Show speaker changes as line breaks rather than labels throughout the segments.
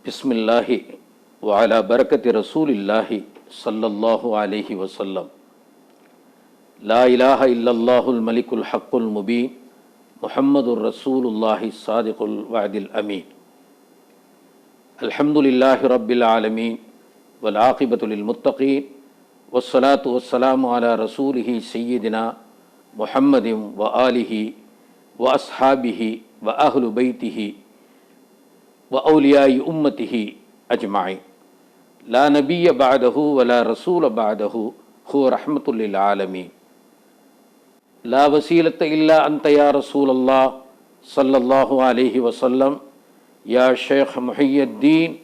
பிஸ்மில்லாஹி வஅலா பரக்கத்தி ரசூலில்லாஹி ஸல்லல்லாஹு அலைஹி வஸல்லம். லா இலாஹ இல்லல்லாஹுல் மலிக்குல் ஹக்குல் முபீன் முஹம்மதுர் ரசூலுல்லாஹி ஸாதிகுல் வஅதில் அமீன். அல்ஹம்துலில்லாஹி ரப்பில் ஆலமீன் வல் ஆகிபத்து லில் முத்தகீன் வஸ்ஸலாத்து வஸ்ஸலாமு அலா ரசூலிஹி ஸய்யிதினா முஹம்மதின் வ ஆலிஹி வ அஸ்ஹாபிஹி வ அஹ்லு பைத்திஹி வ அவுலியாஇ உம்மத்திஹி அஜ்மஈன். லா நபிய்ய பஅதஹு வ லா ரசூல பஅதஹு ஹுவ ரஹ்மத்துல் லில் ஆலமீன். லா வசீலத்த இல்லா அன்த யா ரசூலல்லாஹ் ஸல்லல்லாஹு அலைஹி வஸல்லம். யா ஷேக் முஹியுத்தீன்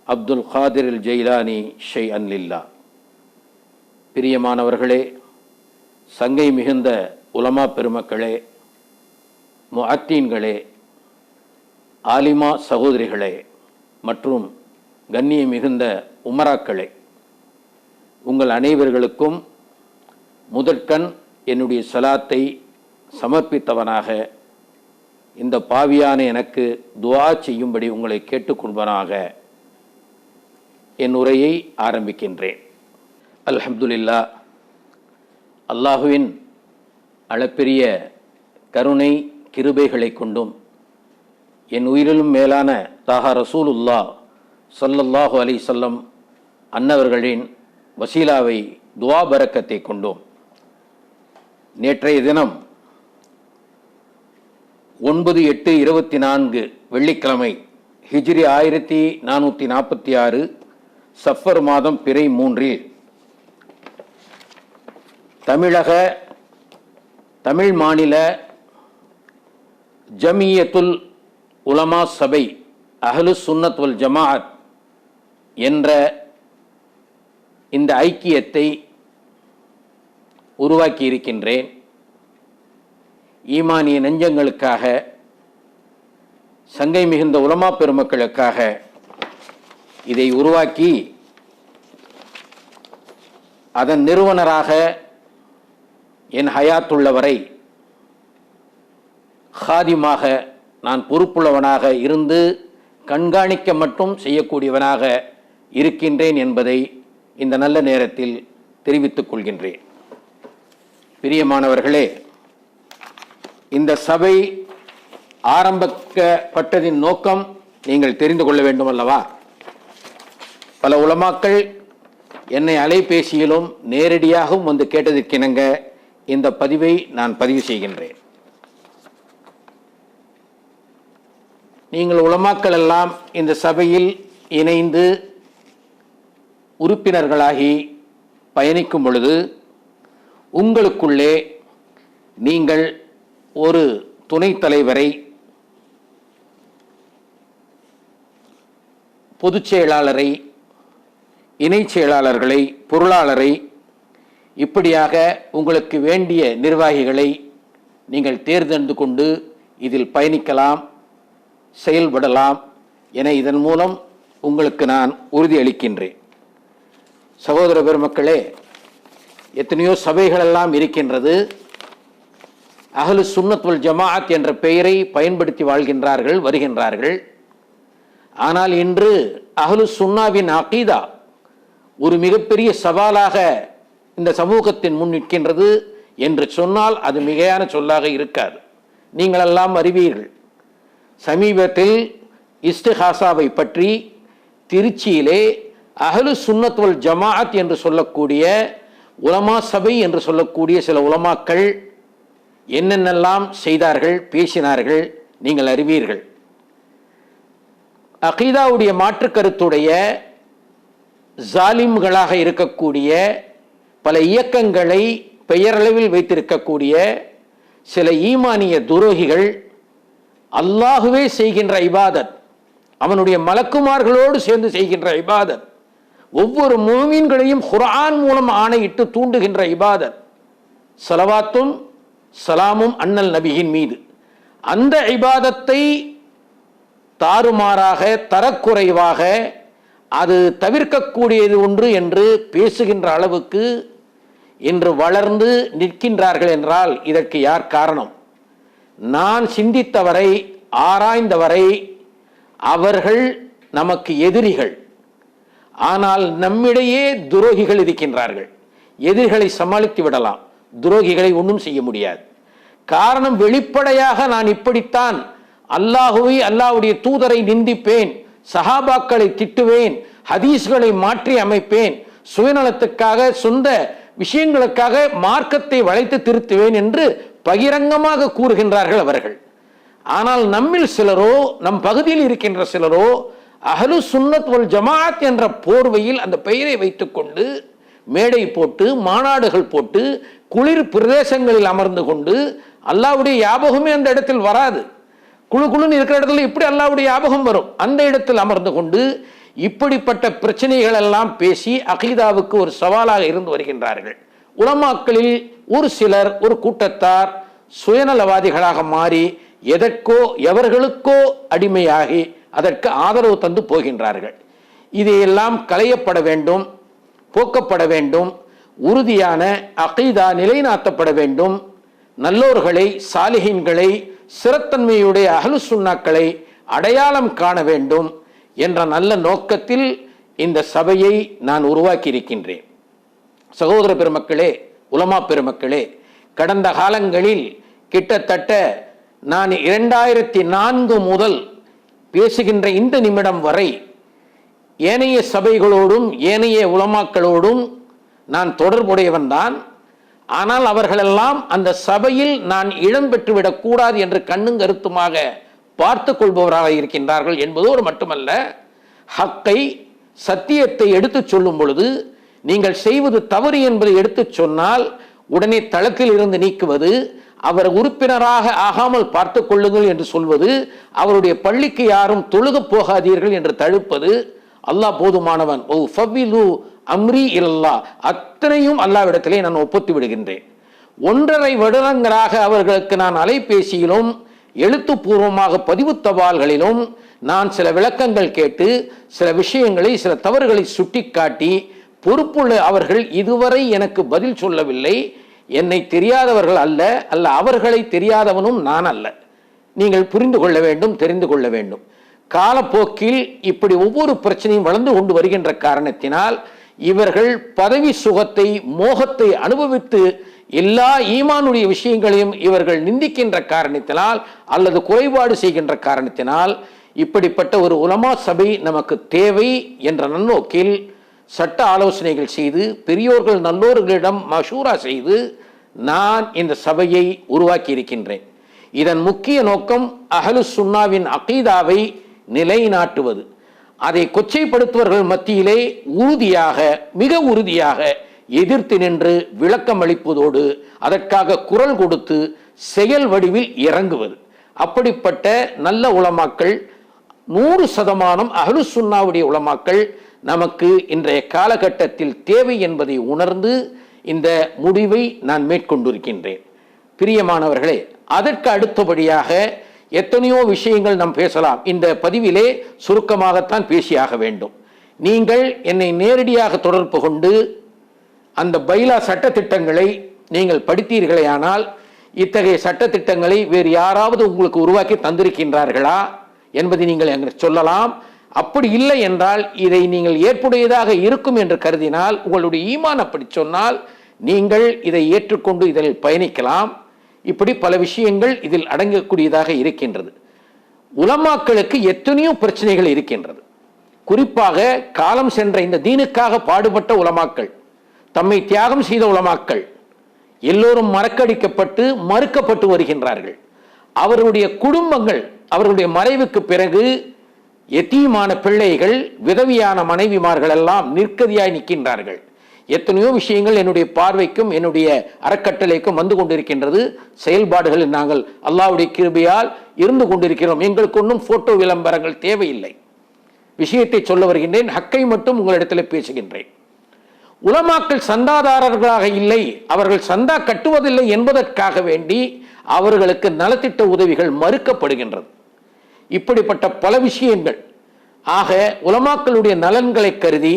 அப்துல் காதிர் அல் ஜைலானி ஷைஅன் லில்லாஹ். பிரியமானவர்களே, சங்கை மிகுந்த உலமா பெருமக்களே, முஅத்தீன்களே, ஆலிமா சகோதரிகளே மற்றும் கண்ணிய மிகுந்த உமராக்களே, உங்கள் அனைவர்களுக்கும் முதற்கண் என்னுடைய சலாத்தை சமர்ப்பித்தவனாக இந்த பாவியான எனக்கு துஆ செய்யும்படி உங்களை கேட்டுக்கொள்வனாக என் உரையை ஆரம்பிக்கின்றேன். அல்ஹம்துலில்லாஹ். அல்லாஹுவின் அளப்பெரிய கருணை கிருபைகளை கொண்டும் என் உயிரிலும் மேலான தாஹா ரசூலுல்லாஹ் ஸல்லல்லாஹு அலைஹி வஸல்லம் அன்னவர்களின் வசீலாவை துஆ பரக்கத்தை கொண்டோம். நேற்றைய தினம் 9/8/24 வெள்ளிக்கிழமை ஹிஜ்ரி 1446 சஃபர் மாதம் பிறை 3 தமிழ் மாநில ஜமியத்துல் உலமா சபை அஹ்லுஸ் சுன்னத் வல் ஜமாஅத் என்ற இந்த ஐக்கியத்தை உருவாக்கி இருக்கின்றேன். ஈமானிய நெஞ்சங்களுக்காக, சங்கை மிகுந்த உலமா பெருமக்களுக்காக இதை உருவாக்கி அதன் நிறுவனராக என் ஹயாத்துள்ளவரை ஹாதிமாக நான் பொறுப்புள்ளவனாக இருந்து கண்காணிக்க மட்டும் செய்யக்கூடியவனாக இருக்கின்றேன் என்பதை இந்த நல்ல நேரத்தில் தெரிவித்துக் கொள்கின்றேன். பிரியமானவர்களே, இந்த சபை ஆரம்பிக்கப்பட்டதின் நோக்கம் நீங்கள் தெரிந்து கொள்ள வேண்டும் அல்லவா? பல உலமாக்கள் என்னை அலைபேசியிலும் நேரடியாகவும் வந்து கேட்டதற்கிணங்க இந்த பதிவை நான் பதிவு செய்கின்றேன். நீங்கள் உலமாக்கள் எல்லாம் இந்த சபையில் இணைந்து உறுப்பினர்களாகி பயணிக்கும் பொழுது உங்களுக்குள்ளே நீங்கள் ஒரு துணைத் தலைவரை, பொதுச் செயலாளரை, இணைச் செயலாளர்களை, பொருளாளரை, இப்படியாக உங்களுக்கு வேண்டிய நிர்வாகிகளை நீங்கள் தேர்ந்தெடுத்து கொண்டு இதில் பயணிக்கலாம், செயல்படலாம் என இதன் மூலம் உங்களுக்கு நான் உறுதியளிக்கின்றேன். சகோதர பெருமக்களே, எத்தனையோ சபைகளெல்லாம் இருக்கின்றது. அஹ்லுஸ் சுன்னத் வல் ஜமாஅத் என்ற பெயரை பயன்படுத்தி வாழ்கின்றார்கள், வருகின்றார்கள். ஆனால் இன்று அஹ்லுஸ் சுன்னாவின் அகீதா ஒரு மிகப்பெரிய சவாலாக இந்த சமூகத்தின் முன் நிற்கின்றது என்று சொன்னால் அது மிகையான சொல்லாக இருக்காது. நீங்களெல்லாம் அறிவீர்கள். சமீபத்தில் இஸ்திஹாசாவை பற்றி திருச்சியிலே அஹ்லுஸ் சுன்னத் வல் ஜமாஅத் என்று சொல்லக்கூடிய உலமா சபை என்று சொல்லக்கூடிய சில உலமாக்கள் என்னென்னெல்லாம் செய்தார்கள், பேசினார்கள், நீங்கள் அறிவீர்கள். அகீதாவுடைய மாற்று கருத்துடைய ஜாலிம்களாக இருக்கக்கூடிய பல இயக்கங்களை பெயரளவில் வைத்திருக்கக்கூடிய சில ஈமானிய துரோகிகள் அல்லாஹுவே செய்கின்ற இபாதத், அவனுடைய மலக்குமார்களோடு சேர்ந்து செய்கின்ற இபாதத், ஒவ்வொரு முஃமின்களையும் குர்ஆன் மூலம் ஆணையிட்டு தூண்டுகின்ற இபாதத், ஸலவாத்தும் சலாமும் அன்னல் நபியின் மீது, அந்த இபாதத்தை தாறுமாறாக, தரக்குறைவாக, அது தவிர்க்கக்கூடியது ஒன்று என்று பேசுகின்ற அளவுக்கு இன்று வளர்ந்து நிற்கின்றார்கள் என்றால் இதற்கு யார் காரணம்? நான் சிந்தித்தவரை, ஆராய்ந்தவரை அவர்கள் நமக்கு எதிரிகள். ஆனால் நம்மிடையே துரோகிகள் இருக்கின்றார்கள். எதிரிகளை சமாளித்து விடலாம், துரோகிகளை ஒன்றும் செய்ய முடியாது. காரணம், வெளிப்படையாக நான் இப்படித்தான் அல்லாஹுவை, அல்லாஹ்வுடைய தூதரை நிந்திப்பேன், சஹாபாக்களை திட்டுவேன், ஹதீஸ்களை மாற்றி அமைப்பேன், சுயநலத்துக்காக சொந்த விஷயங்களுக்காக மார்க்கத்தை வளைத்து திருத்துவேன் என்று பகிரங்கமாக கூறுகின்றார்கள் அவர்கள். ஆனால் நம்மில் சிலரோ, நம் பகுதியில் இருக்கின்ற சிலரோ அஹ்லு சுன்னத் வல் ஜமாஅத் என்ற போர்வையில் அந்த பெயரை வைத்துக்கொண்டு மேடை போட்டு மாநாடுகள் போட்டு குளிர் பிரதேசங்களில் அமர்ந்து கொண்டு அல்லாஹ்வுடைய ஞாபகமே அந்த இடத்தில் வராது. குழு குழுன்னு இருக்கிற இடத்துல எப்படி அல்லாஹ்வுடைய ஞாபகம் வரும்? அந்த இடத்தில் அமர்ந்து கொண்டு இப்படிப்பட்ட பிரச்சனைகள் எல்லாம் பேசி அகீதாவுக்கு ஒரு சவாலாக இருந்து வருகின்றார்கள். உலமாக்களில் ஒரு சிலர், ஒரு கூட்டத்தார் சுயநலவாதிகளாக மாறி எதற்கோ எவர்களுக்கோ அடிமையாகி அதற்கு ஆதரவு தந்து போகின்றார்கள். இதையெல்லாம் களையப்பட வேண்டும், போக்கப்பட வேண்டும். உறுதியான அகீதா நிலைநாட்டப்பட வேண்டும். நல்லோர்களை, சாலிஹீன்களை, சிறத்தன்மையுடைய அஹ்லு சுன்னாக்களை அடையாளம் காண வேண்டும் என்ற நல்ல நோக்கத்தில் இந்த சபையை நான் உருவாக்கி இருக்கின்றேன். சகோதர பெருமக்களே, உலமா பெருமக்களே, கடந்த காலங்களில் கிட்டத்தட்ட நான் 2004 முதல் பேசுகின்ற இந்த நிமிடம் வரை ஏனைய சபைகளோடும் ஏனைய உலமாக்களோடும் நான் தொடர்புடையவன் தான். ஆனால் அவர்களெல்லாம் அந்த சபையில் நான் இடம் பெற்றுவிடக் கூடாது என்று கண்ணும் கருத்துமாக பார்த்து கொள்பவராக இருக்கின்றார்கள் என்பதோடு மட்டுமல்ல, ஹக்கை, சத்தியத்தை எடுத்து சொல்லும் பொழுது நீங்கள் செய்வது தவறு என்பதை எடுத்து சொன்னால் உடனே தளத்தில் இருந்து நீக்குவது, அவர் உறுப்பினராக ஆகாமல் பார்த்து கொள்ளுங்கள் என்று சொல்வது, அவருடைய பள்ளிக்கு யாரும் தொழுக போகாதீர்கள் என்று தடுப்பது, அல்லாஹ் போதுமானவன், ஓ ஃபவ்விலு அம்ரி இலல்லாஹ், அத்தனையும் அல்லாஹ்விடத்திலே நான் ஒப்புத்து விடுகின்றேன். 1.5 வருடங்களாக அவர்களுக்கு நான் அலைபேசியிலும் எழுத்துப்பூர்வமாக பதிவு தபால்களிலும் நான் சில விளக்கங்கள் கேட்டு சில விஷயங்களை, சில தவறுகளை சுட்டிக்காட்டி பொறுப்புள்ள அவர்கள் இதுவரை எனக்கு பதில் சொல்லவில்லை. என்னை தெரியாதவர்கள் அல்ல, அவர்களை தெரியாதவனும் நான் அல்ல. நீங்கள் புரிந்து கொள்ள வேண்டும், தெரிந்து கொள்ள வேண்டும். காலப்போக்கில் இப்படி ஒவ்வொரு பிரச்சனையும் வளர்ந்து கொண்டு வருகின்ற காரணத்தினால் இவர்கள் பதவி சுகத்தை, மோகத்தை அனுபவித்து எல்லா ஈமானுடைய விஷயங்களையும் இவர்கள் நிந்திக்கின்ற காரணத்தினால் அல்லது குறைபாடு செய்கின்ற காரணத்தினால் இப்படிப்பட்ட ஒரு உலமா சபை நமக்கு தேவை என்ற நன்னோக்கில் சட்ட ஆலோசனைகள் செய்து பெரியோர்கள் நல்லோர்களிடம் மஷூரா செய்து நான் இந்த சபையை உருவாக்கி இருக்கின்றேன். இதன் முக்கிய நோக்கம் அஹ்லு சுன்னாவின் அகீதாவை நிலைநாட்டுவது, அதை கொச்சைப்படுத்துவர்கள் மத்தியிலே உறுதியாக, மிக உறுதியாக எதிர்த்து நின்று விளக்கம் அளிப்பதோடு அதற்காக குரல் கொடுத்து செயல் வடிவில் இறங்குவது. அப்படிப்பட்ட நல்ல உலமாக்கள் 100% அஹ்லு சுன்னாவுடைய உலமாக்கள் நமக்கு இன்றைய காலகட்டத்தில் தேவை என்பதை உணர்ந்து இந்த முடிவை நான் மேற்கொண்டிருக்கின்றேன். பிரியமானவர்களே, அதற்கு அடுத்தபடியாக எத்தனையோ விஷயங்கள் நாம் பேசலாம். இந்த பதிவிலே சுருக்கமாகத்தான் பேசியாக வேண்டும். நீங்கள் என்னை நேரடியாக தொடர்பு கொண்டு அந்த பைலா சட்டத்திட்டங்களை நீங்கள் படித்தீர்களேயானால் இத்தகைய சட்டத்திட்டங்களை வேறு யாராவது உங்களுக்கு உருவாக்கி தந்திருக்கின்றார்களா என்பதை நீங்கள் எங்களுக்கு சொல்லலாம். அப்படி இல்லை என்றால் இதை நீங்கள் ஏற்புடையதாக இருக்கும் என்று கருதினால், உங்களுடைய ஈமான் அப்படி சொன்னால் நீங்கள் இதை ஏற்றுக்கொண்டு இதில் பயணிக்கலாம். இப்படி பல விஷயங்கள் இதில் அடங்கக்கூடியதாக இருக்கின்றது. உலமாக்களுக்கு எத்தனையோ பிரச்சனைகள் இருக்கின்றது. குறிப்பாக காலம் சென்ற இந்த தீனுக்காக பாடுபட்ட உலமாக்கள், தம்மை தியாகம் செய்த உலமாக்கள் எல்லோரும் மறக்கடிக்கப்பட்டு மறுக்கப்பட்டு வருகின்றார்கள். அவர்களுடைய குடும்பங்கள் அவர்களுடைய மறைவுக்கு பிறகு எத்தீமான பிள்ளைகள், விதவியான மனைவிமார்கள் எல்லாம் நிற்கதியாய் நிற்கின்றார்கள். எத்தனையோ விஷயங்கள் என்னுடைய பார்வைக்கும் என்னுடைய அறக்கட்டளைக்கும் வந்து கொண்டிருக்கின்றது. செயல்பாடுகளில் நாங்கள் அல்லாஹ்வுடைய கிருபையால் இருந்து கொண்டிருக்கிறோம். எங்களுக்கு ஒன்றும் போட்டோ விளம்பரங்கள் தேவையில்லை. விஷயத்தை சொல்ல வருகின்றேன், ஹக்கை மட்டும் உங்களிடத்தில் பேசுகின்றேன். உலமாக்கள் சந்தாதாரர்களாக இல்லை, அவர்கள் சந்தா கட்டுவதில்லை என்பதற்காக வேண்டி அவர்களுக்கு நலத்திட்ட உதவிகள் மறுக்கப்படுகின்றது. இப்படிப்பட்ட பல விஷயங்கள். ஆக உலமாக்களுடைய நலன்களை கருதி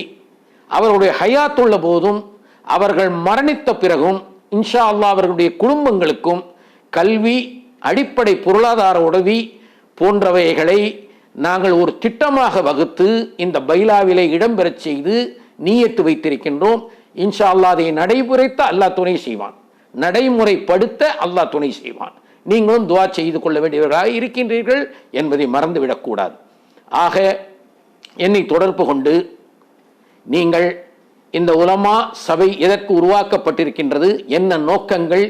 அவர்களுடைய ஹயாத்துள்ள போதும் அவர்கள் மரணித்த பிறகும் இன்ஷா அல்லாஹ் அவர்களுடைய குடும்பங்களுக்கும் கல்வி, அடிப்படை பொருளாதார உதவி போன்றவைகளை நாங்கள் ஒரு திட்டமாக வகுத்து இந்த பைலாவிலே இடம்பெறச் செய்து நீயத்து வைத்திருக்கின்றோம். இன்ஷா அல்லாஹ் அதை நடைமுறைத்த அல்லாஹ் துணை செய்வான், நடைமுறைப்படுத்த அல்லாஹ் துணை செய்வான். நீங்களும் துஆ செய்து கொள்ள வேண்டியவர்களாக இருக்கின்றீர்கள் என்பதை மறந்துவிடக்கூடாது. ஆக என்னை தொடர்பு கொண்டு நீங்கள் இந்த உலமா சபை எதற்கு உருவாக்கப்பட்டிருக்கின்றது, என்ன நோக்கங்கள்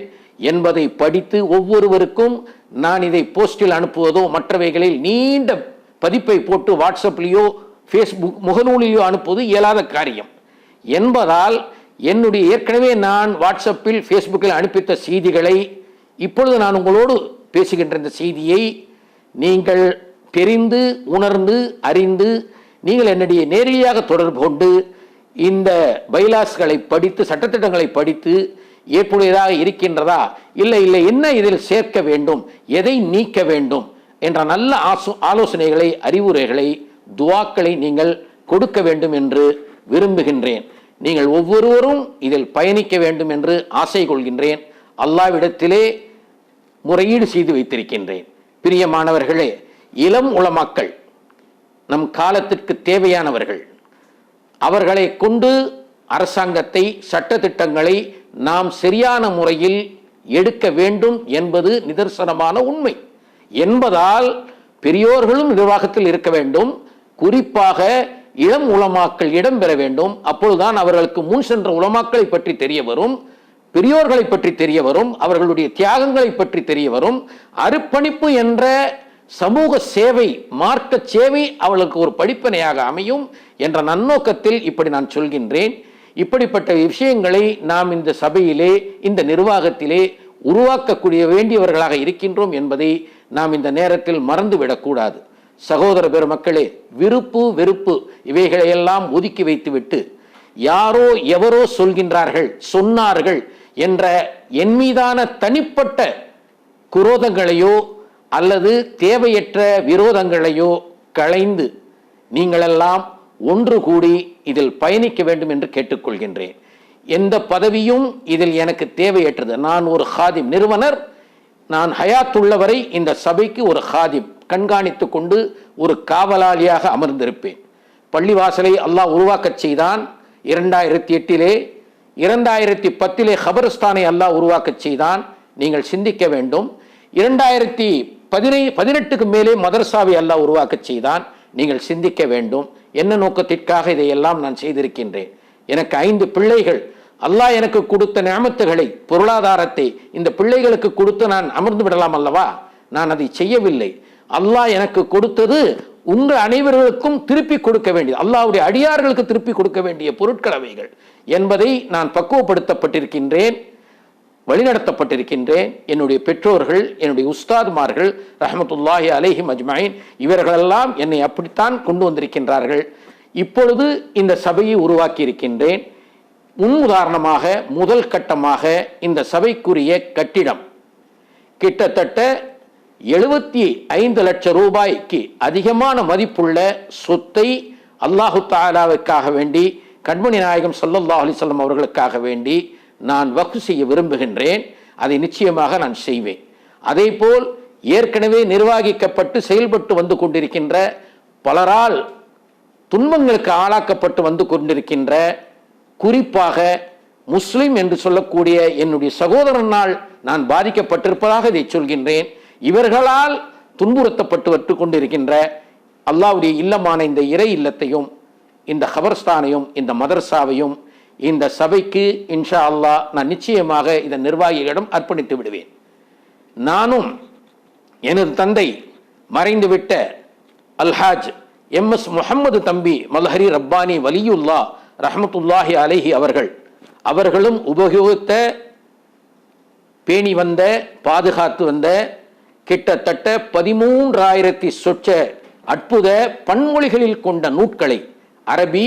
என்பதை படித்து ஒவ்வொருவருக்கும் நான் இதை போஸ்டில் அனுப்புவதோ மற்றவைகளில் நீண்ட பதிப்பை போட்டு வாட்ஸ்அப்லேயோ ஃபேஸ்புக் முகநூலிலோ அனுப்புவது இயலாத காரியம் என்பதால் என்னுடைய ஏற்கனவே நான் வாட்ஸ்அப்பில் ஃபேஸ்புக்கில் அனுப்பித்த செய்திகளை இப்பொழுது நான் உங்களோடு பேசுகின்ற இந்த செய்தியை நீங்கள் தெரிந்து உணர்ந்து அறிந்து நீங்கள் என்னுடைய நேரடியாக தொடர்பு கொண்டு இந்த பைலாஸ்களை படித்து சட்டத்திட்டங்களை படித்து ஏற்புடையதாக இருக்கின்றதா இல்லை இல்லை என்ன இதில் சேர்க்க வேண்டும், எதை நீக்க வேண்டும் என்ற நல்ல ஆலோசனைகளை அறிவுரைகளை துஆக்களை நீங்கள் கொடுக்க வேண்டும் என்று விரும்புகின்றேன். நீங்கள் ஒவ்வொருவரும் இதில் பயணிக்க வேண்டும் என்று ஆசை கொள்கின்றேன். அல்லாஹ்விடத்திலே முறையீடு செய்து வைத்திருக்கின்றேன். பிரியமானவர்களே, இளம் உலமாக்கள் நம் காலத்திற்கு தேவையானவர்கள். அவர்களை கொண்டு அரசாங்கத்தை சட்டத்திட்டங்களை நாம் சரியான முறையில் எடுக்க வேண்டும் என்பது நிதர்சனமான உண்மை என்பதால் பெரியோர்களும் நிர்வாகத்தில் இருக்க வேண்டும். குறிப்பாக இளம் உலமாக்கள் இடம்பெற வேண்டும். அப்பொழுதுதான் அவர்களுக்கு முன் சென்ற உலமாக்களை பற்றி தெரிய வரும், பெரியோர்களை பற்றி தெரிய வரும், அவர்களுடைய தியாகங்களை பற்றி தெரிய வரும். அர்ப்பணிப்பு என்ற சமூக சேவை, மார்க்க சேவை அவளுக்கு ஒரு படிப்பினையாக அமையும் என்ற நன்னோக்கத்தில் இப்படி நான் சொல்கின்றேன். இப்படிப்பட்ட விஷயங்களை நாம் இந்த சபையிலே இந்த நிர்வாகத்திலே உருவாக்கக்கூடிய வேண்டியவர்களாக இருக்கின்றோம் என்பதை நாம் இந்த நேரத்தில் மறந்துவிடக்கூடாது. சகோதர பெருமக்களே, விருப்பு வெறுப்பு இவைகளையெல்லாம் ஒதுக்கி வைத்துவிட்டு யாரோ எவரோ சொல்கின்றார்கள் சொன்னார்கள் என்ற என் மீதான தனிப்பட்ட குரோதங்களையோ அல்லது தேவையற்ற விரோதங்களையோ களைந்து நீங்களெல்லாம் ஒன்று கூடி இதில் பயணிக்க வேண்டும் என்று கேட்டுக்கொள்கின்றேன். எந்த பதவியும் இதில் எனக்கு தேவையற்றது. நான் ஒரு ஹாதிம், நிறுவனர். நான் ஹயாத்துள்ளவரை இந்த சபைக்கு ஒரு ஹாதிம், கண்காணித்து கொண்டு ஒரு காவலாளியாக அமர்ந்திருப்பேன். பள்ளிவாசலை அல்லாஹ் உருவாக்கச் செய்தான் 2008. 2010 கபரஸ்தானை அல்லாஹ் உருவாக்கச் செய்தான். நீங்கள் சிந்திக்க வேண்டும். 2018 மேலே மதரசாவை அல்லாஹ் உருவாக்கச் செய்தான். நீங்கள் சிந்திக்க வேண்டும். என்ன நோக்கத்திற்காக இதையெல்லாம் நான் செய்திருக்கின்றேன். எனக்கு 5 பிள்ளைகள். அல்லாஹ் எனக்கு கொடுத்த நிஅமத்துகளை, பொருளாதாரத்தை இந்த பிள்ளைகளுக்கு கொடுத்து நான் அமர்ந்து விடலாம் அல்லவா? நான் அதை செய்யவில்லை. அல்லாஹ் எனக்கு கொடுத்தது உங்கள் அனைவர்களுக்கும் திருப்பி கொடுக்க வேண்டியது, அல்லாஹ்வுடைய அடியார்களுக்கு திருப்பி கொடுக்க வேண்டிய பொருட்கள் அவைகள் என்பதை நான் பக்குவப்படுத்தப்பட்டிருக்கின்றேன், வழிநடத்தப்பட்டிருக்கின்றேன். என்னுடைய பெற்றோர்கள், என்னுடைய உஸ்தாதுமார்கள் ரஹ்மத்துல்லாஹி அலைஹிம் அஜ்மஈன் இவர்களெல்லாம் என்னை அப்படித்தான் கொண்டு வந்திருக்கின்றார்கள். இப்பொழுது இந்த சபையை உருவாக்கி இருக்கின்றேன். முன்னுதாரணமாக முதல் கட்டமாக இந்த சபைக்குரிய கட்டிடம் கிட்டத்தட்ட 75 லட்சம் ரூபாய்க்கு அதிகமான மதிப்புள்ள சொத்தை அல்லாஹு தஆலாவுக்காக வேண்டி, கண்மணி நாயகம் ஸல்லல்லாஹு அலைஹி வஸல்லம் அவர்களுக்காக வேண்டி நான் வக்ஃப் செய்ய விரும்புகின்றேன். அதை நிச்சயமாக நான் செய்வேன். அதேபோல் ஏற்கனவே நிர்வகிக்கப்பட்டு செயல்பட்டு வந்து கொண்டிருக்கின்ற, பலரால் துன்பங்களுக்கு ஆளாக்கப்பட்டு வந்து கொண்டிருக்கின்ற, குறிப்பாக முஸ்லிம் என்று சொல்லக்கூடிய என்னுடைய சகோதரனால் நான் பாதிக்கப்பட்டிருப்பதாக இதை சொல்கின்றேன். இவர்களால் துன்புறுத்தப்பட்டு வந்து கொண்டிருக்கின்ற அல்லாஹ்வுடைய இல்லமான இந்த இறை இல்லத்தையும் இந்த கபர்ஸ்தானையும் இந்த மதரசாவையும் இந்த சபைக்கு இன்ஷா அல்லாஹ் நான் நிச்சயமாக இதன் நிர்வாகிகளிடம் அர்ப்பணித்து விடுவேன். நானும் எனது தந்தை மறைந்துவிட்ட அல்ஹாஜ் MS முஹம்மது தம்பி மல்ஹரி ரப்பானி வலியுல்லா ரஹ்மத்துல்லாஹி அலைஹி அவர்களும் உபயோகித்த, பேணி வந்த, பாதுகாத்து வந்த கிட்டத்தட்ட 13,000 சொச்ச அற்புத பன்மொழிகளில் கொண்ட நூட்களை, அரபி,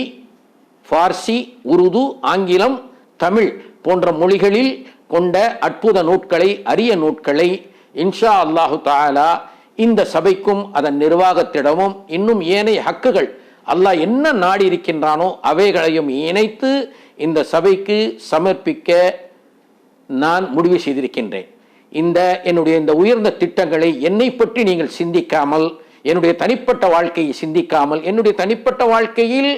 பார்சி, உருது, ஆங்கிலம், தமிழ் போன்ற மொழிகளில் கொண்ட அற்புத நூட்களை, அரிய நூட்களை இன்ஷா அல்லாஹு தஆலா இந்த சபைக்கும் அதன் நிர்வாகத்திடமும் இன்னும் ஏனைய ஹக்குகள் அல்லாஹ் என்ன நாடி இருக்கின்றானோ அவைகளையும் இணைத்து இந்த சபைக்கு சமர்ப்பிக்க நான் முடிவு செய்திருக்கின்றேன். என்னுடைய இந்த உயர்ந்த திட்டங்களை என்னை பற்றி நீங்கள் சிந்திக்காமல் என்னுடைய தனிப்பட்ட வாழ்க்கையை சிந்திக்காமல், என்னுடைய தனிப்பட்ட வாழ்க்கையில்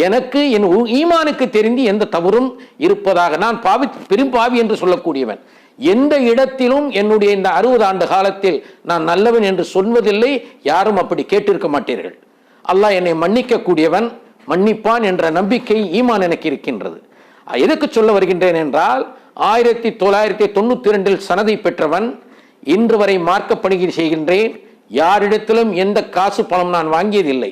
எனக்கு என் ஈமானுக்கு தெரிந்து எந்த தவறும் இருப்பதாக, நான் பெரும் பாவி என்று சொல்லக்கூடியவன், எந்த இடத்திலும் என்னுடைய இந்த 60 ஆண்டு காலத்தில் நான் நல்லவன் என்று சொல்வதில்லை. யாரும் அப்படி கேட்டிருக்க மாட்டீர்கள். அல்லாஹ் என்னை மன்னிக்க கூடியவன், மன்னிப்பான் என்ற நம்பிக்கை ஈமான் எனக்கு இருக்கின்றது. எதுக்கு சொல்ல வருகின்றேன் என்றால், 1992 சனதை பெற்றவன், இன்று வரை மார்க்க பணியை செய்கின்றேன். யாரிடத்திலும் எந்த காசு பணம் நான் வாங்கியதில்லை.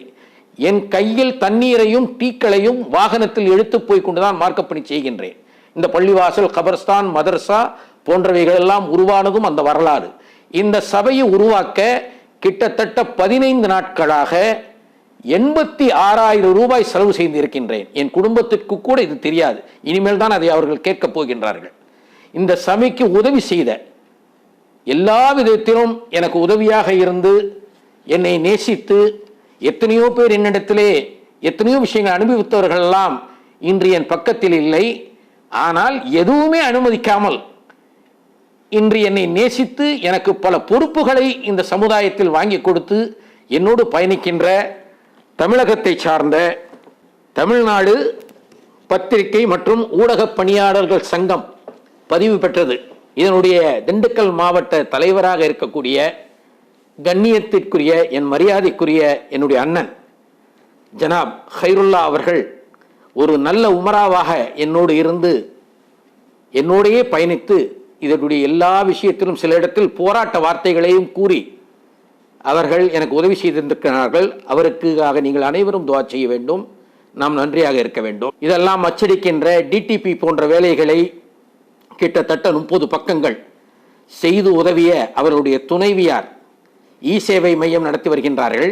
என் கையில் தண்ணீரையும் டீக்களையும் வாகனத்தில் எடுத்து போய் கொண்டுதான் மார்க்கப்பணி செய்கின்றேன். இந்த பள்ளிவாசல், கபர்ஸ்தான், மதர்சா போன்றவைகள் எல்லாம் உருவானதும் அந்த வரலாறு. இந்த சபையை உருவாக்க கிட்டத்தட்ட 15 நாட்களாக 86,000 ரூபாய் செலவு செய்திருக்கின்றேன். என் குடும்பத்திற்கு கூட இது தெரியாது. இனிமேல் தான் அதை அவர்கள் கேட்கப் போகின்றார்கள். இந்த சபைக்கு உதவி செய்த, எல்லா விதத்திலும் எனக்கு உதவியாக இருந்து, என்னை நேசித்து, எத்தனையோ பேர் என்னிடத்திலே எத்தனையோ விஷயங்கள் அனுபவித்தவர்கள் எல்லாம் இன்று என் பக்கத்தில் இல்லை. ஆனால் எதுவுமே அனுமதிக்காமல் இன்று என்னை நேசித்து எனக்கு பல பொறுப்புகளை இந்த சமுதாயத்தில் வாங்கி கொடுத்து என்னோடு பயணிக்கின்ற தமிழகத்தை சார்ந்த தமிழ்நாடு பத்திரிகை மற்றும் ஊடக பணியாளர்கள் சங்கம் பதிவு பெற்றது. இதனுடைய திண்டுக்கல் மாவட்ட தலைவராக இருக்கக்கூடிய கண்ணியத்திற்குரிய என் மரியாதைக்குரிய என்னுடைய அண்ணன் ஜனாப் ஹைருல்லா அவர்கள் ஒரு நல்ல உமராவாக என்னோடு இருந்து என்னோடையே பயணித்து இதனுடைய எல்லா விஷயத்திலும் சில இடத்தில் போராட்ட வார்த்தைகளையும் கூறி அவர்கள் எனக்கு உதவி செய்திருக்கிறார்கள். அவருக்காக நீங்கள் அனைவரும் துஆ செய்ய வேண்டும். நாம் நன்றியாக இருக்க வேண்டும். இதெல்லாம் அச்சடிக்கின்ற டிடிபி போன்ற வேலைகளை கிட்டத்தட்ட 30 பக்கங்கள் செய்து உதவிய அவருடைய துணைவியார் சேவை மையம் நடத்தி வருகின்றார்கள்.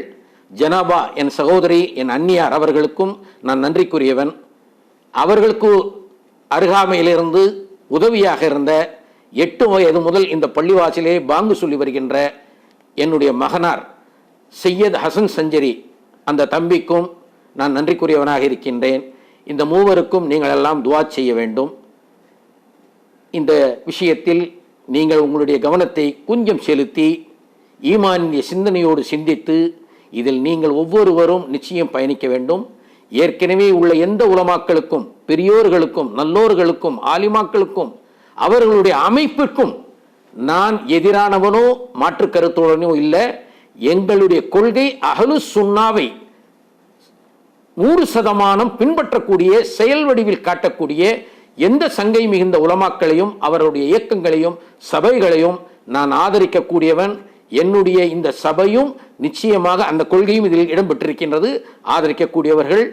ஜனாபா என் சகோதரி, என் அன்னியார், அவர்களுக்கும் நான் நன்றிக்குரியவன். அவர்களுக்கு அருகாமையிலிருந்து உதவியாக இருந்த 8 வயது முதல் இந்த பள்ளிவாசலே பாங்கு சொல்லி வருகின்ற என்னுடைய மகனார் சையத் ஹசன் சஞ்சரி, அந்த தம்பிக்கும் நான் நன்றிக்குரியவனாக இருக்கின்றேன். இந்த மூவருக்கும் நீங்கள் எல்லாம் துஆ செய்ய வேண்டும். இந்த விஷயத்தில் நீங்கள் உங்களுடைய கவனத்தை கொஞ்சம் செலுத்தி ஈமானிய சிந்தனையோடு சிந்தித்து இதில் நீங்கள் ஒவ்வொருவரும் நிச்சயம் பயணிக்க வேண்டும். ஏற்கனவே உள்ள எந்த உலமாக்களுக்கும், பெரியோர்களுக்கும், நல்லோர்களுக்கும், ஆலிமாக்களுக்கும், அவர்களுடைய அமைப்பிற்கும் நான் எதிரானவனோ மாற்று கருத்துடனோ இல்லை. எங்களுடைய கொள்கை அஹ்லு சுன்னாவை 100% பின்பற்றக்கூடிய, செயல் வடிவில் காட்டக்கூடிய எந்த சங்கை மிகுந்த உலமாக்களையும் அவருடைய இயக்கங்களையும் சபைகளையும் நான் ஆதரிக்கக்கூடியவன். என்னுடைய இந்த சபையும் நிச்சயமாக அந்த கொள்கையும் இதில் இடம்பெற்றிருக்கின்றது, ஆதரிக்கக்கூடியவர்கள்.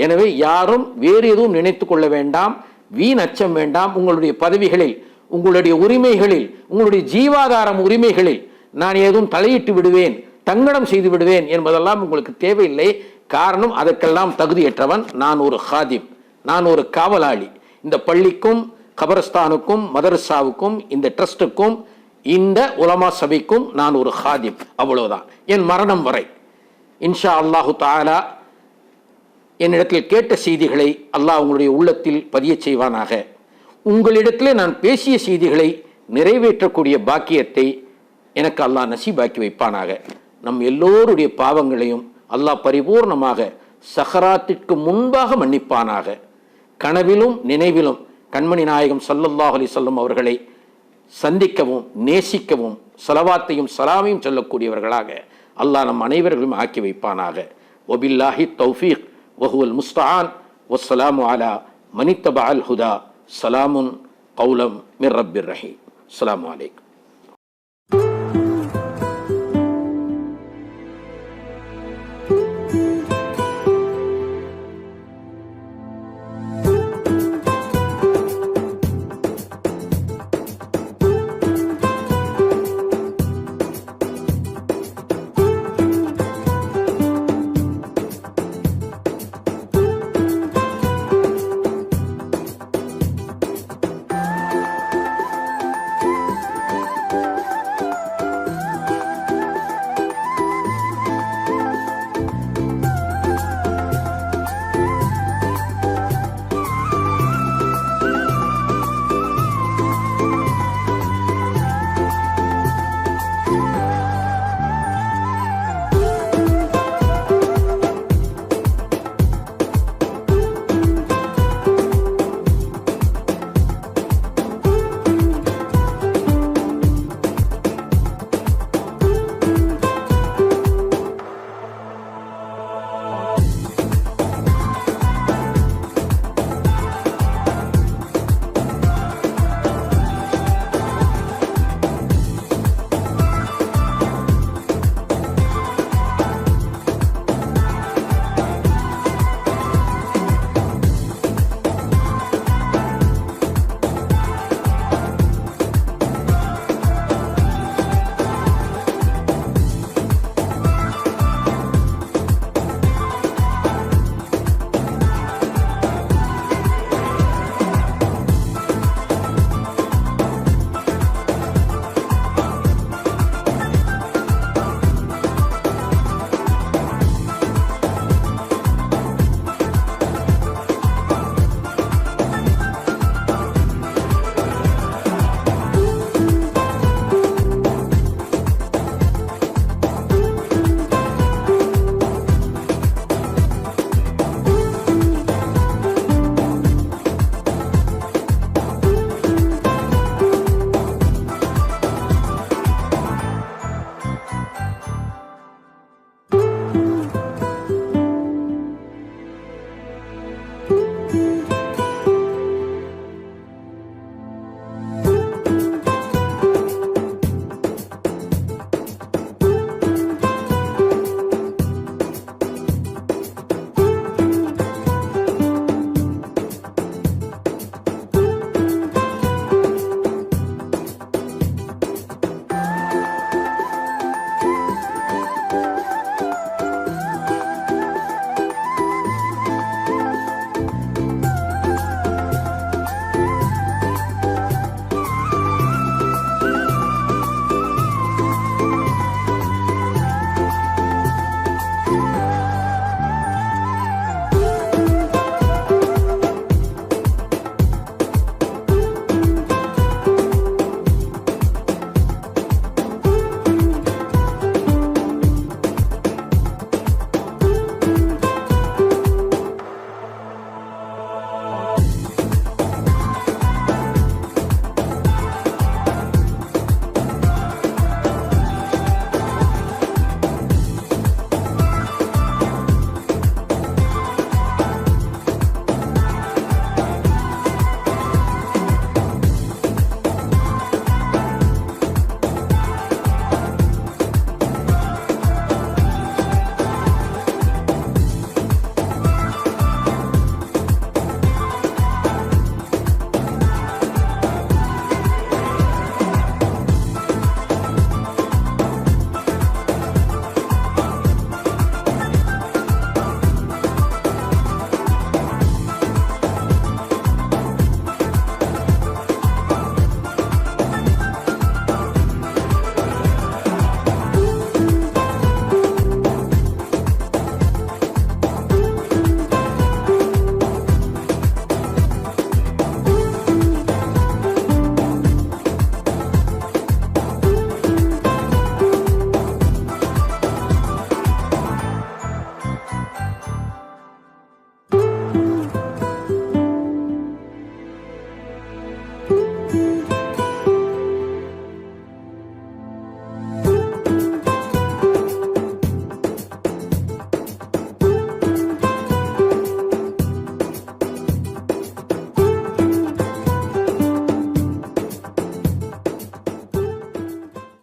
எனவே யாரும் வேறு எதுவும் நினைத்து கொள்ள வேண்டாம், வீண் அச்சம் வேண்டாம். உங்களுடைய பதவிகளில், உங்களுடைய உரிமைகளில், உங்களுடைய ஜீவாதார உரிமைகளில் நான் ஏதும் தலையிட்டு விடுவேன், தங்கடம் செய்து விடுவேன் என்பதெல்லாம் உங்களுக்கு தேவையில்லை. காரணம், அதற்கெல்லாம் தகுதியற்றவன். நான் ஒரு ஹாதிம், நான் ஒரு காவலாளி. இந்த பள்ளிக்கும், கபரஸ்தானுக்கும், மதரசாவுக்கும், இந்த ட்ரஸ்டுக்கும், இந்த உலமா சபைக்கும் நான் ஒரு ஹாதிம், அவ்வளவுதான். என் மரணம் வரை இன்ஷா அல்லாஹு தஆலா என்னிடத்தில் கேட்ட செய்திகளை அல்லாஹ் உங்களுடைய உள்ளத்தில் பதிய செய்வானாக. உங்களிடத்திலே நான் பேசிய செய்திகளை நிறைவேற்றக்கூடிய பாக்கியத்தை எனக்கு அல்லாஹ் நசீபாக்கி வைப்பானாக. நம் எல்லோருடைய பாவங்களையும் அல்லாஹ் பரிபூர்ணமாக சஹராத்திற்கு முன்பாக மன்னிப்பானாக. கனவிலும் நினைவிலும் கண்மணி நாயகம் ஸல்லல்லாஹு அலைஹி வஸல்லம் அவர்களை சந்திக்கவும், நேசிக்கவும், ஸலவாத்தையும் ஸலாமையும் சொல்லக்கூடியவர்களாக அல்லாஹ் நம் அனைவர்களும் ஆக்கி வைப்பானாக. வபில்லாஹி தௌஃபீக் வஹுவல் முஸ்தஆன். வஸ்ஸலாமு அலா மனித்தபஅல் ஹுதா. ஸலாமுன் கௌலம் மிர் ரப்பிர் ரஹீம். அஸ்ஸலாமு அலைக்கும்.